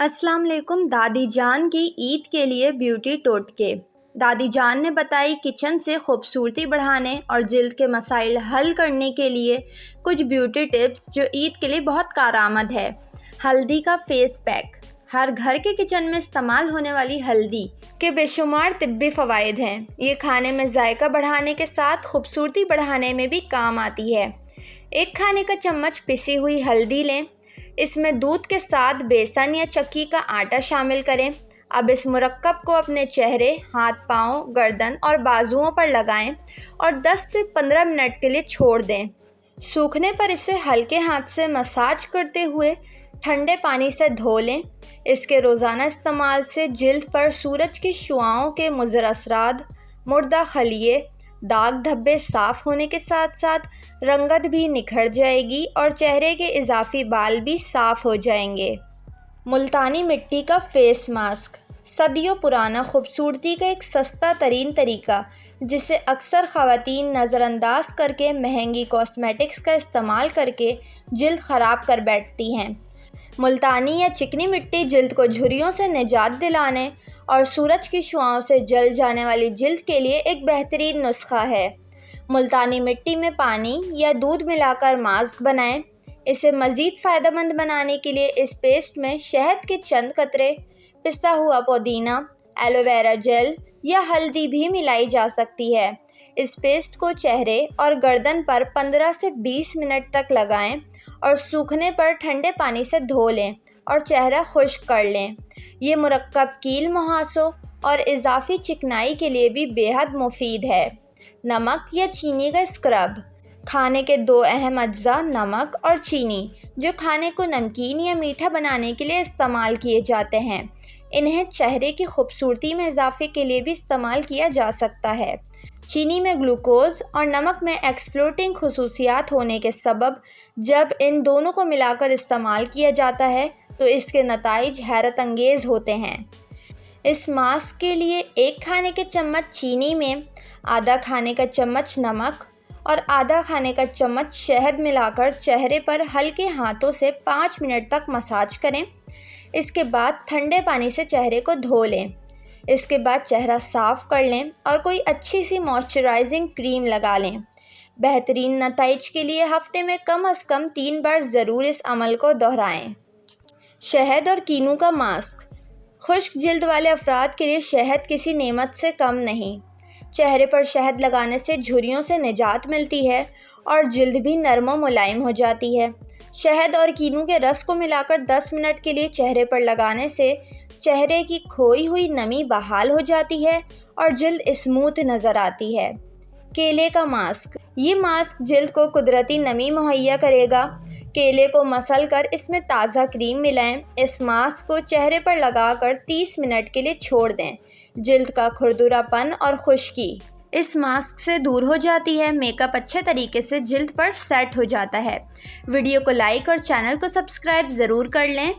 अस्सलाम वालेकुम। दादी जान की ईद के लिए ब्यूटी टोटके। दादी जान ने बताई किचन से खूबसूरती बढ़ाने और जिल्द के मसाइल हल करने के लिए कुछ ब्यूटी टिप्स जो ईद के लिए बहुत कारआमद है। हल्दी का फेस पैक। हर घर के किचन में इस्तेमाल होने वाली हल्दी के बेशुमार तिब्बी फ़वाइद हैं। ये खाने में जायका बढ़ाने के साथ खूबसूरती बढ़ाने में भी काम आती है। एक खाने का चम्मच पिसी हुई हल्दी लें। इसमें दूध के साथ बेसन या चक्की का आटा शामिल करें। अब इस मुरक्कब को अपने चेहरे, हाथ पाँव, गर्दन और बाजुओं पर लगाएं और 10 से 15 मिनट के लिए छोड़ दें। सूखने पर इसे हल्के हाथ से मसाज करते हुए ठंडे पानी से धो लें। इसके रोज़ाना इस्तेमाल से जिल्द पर सूरज की शुआओं के मुज़र असरात, मुर्दा खलिए, दाग धब्बे साफ़ होने के साथ साथ रंगत भी निखर जाएगी और चेहरे के इजाफी बाल भी साफ़ हो जाएंगे। मुल्तानी मिट्टी का फेस मास्क। सदियों पुराना खूबसूरती का एक सस्ता तरीन तरीका जिसे अक्सर ख़वातीन नज़रअंदाज करके महंगी कॉस्मेटिक्स का इस्तेमाल करके जिल्द ख़राब कर बैठती हैं। मुल्तानी या चिकनी मिट्टी जिल्द को झुर्रियों से निजात दिलाने और सूरज की शुआओं से जल जाने वाली जिल्द के लिए एक बेहतरीन नुस्खा है। मुल्तानी मिट्टी में पानी या दूध मिलाकर मास्क बनाएं। इसे मज़ीद फ़ायदेमंद बनाने के लिए इस पेस्ट में शहद के चंद कतरे, पिसा हुआ पुदीना, एलोवेरा जेल या हल्दी भी मिलाई जा सकती है। इस पेस्ट को चेहरे और गर्दन पर 15 से 20 मिनट तक लगाएं और सूखने पर ठंडे पानी से धो लें और चेहरा खुश्क कर लें। ये मुरक्कब कील मुहासों और इजाफी चिकनाई के लिए भी बेहद मुफीद है। नमक या चीनी का स्क्रब। खाने के दो अहम अज्जा नमक और चीनी, जो खाने को नमकीन या मीठा बनाने के लिए इस्तेमाल किए जाते हैं। इन्हें चेहरे की खूबसूरती में इजाफे के लिए भी इस्तेमाल किया जा सकता है। चीनी में ग्लूकोज और नमक में एक्सफ्लोटिंग खुसूसियात होने के सबब जब इन दोनों को मिलाकर इस्तेमाल किया जाता है तो इसके नताइज हैरत अंगेज़ होते हैं। इस मास्क के लिए एक खाने के चम्मच चीनी में आधा खाने का चम्मच नमक और आधा खाने का चम्मच शहद मिलाकर चेहरे पर हल्के हाथों से 5 मिनट तक मसाज करें। इसके बाद ठंडे पानी से चेहरे को धो लें। इसके बाद चेहरा साफ़ कर लें और कोई अच्छी सी मॉइस्चराइजिंग क्रीम लगा लें। बेहतरीन नताइज के लिए हफ्ते में कम से कम 3 बार ज़रूर इस अमल को दोहराएं। शहद और कीनू का मास्क। खुश्क जिल्द वाले अफराद के लिए शहद किसी नेमत से कम नहीं। चेहरे पर शहद लगाने से झुर्रियों से निजात मिलती है और जिल्द भी नरम व मुलायम हो जाती है। शहद और कीनू के रस को मिलाकर 10 मिनट के लिए चेहरे पर लगाने से चेहरे की खोई हुई नमी बहाल हो जाती है और जिल्द स्मूथ नज़र आती है। केले का मास्क। ये मास्क जिल्द को कुदरती नमी मुहैया करेगा। केले को मसल कर इसमें ताज़ा क्रीम मिलाएं। इस मास्क को चेहरे पर लगाकर 30 मिनट के लिए छोड़ दें। जिल्द का खुरदुरापन और खुश्की इस मास्क से दूर हो जाती है। मेकअप अच्छे तरीके से जिल्द पर सेट हो जाता है। वीडियो को लाइक और चैनल को सब्सक्राइब ज़रूर कर लें।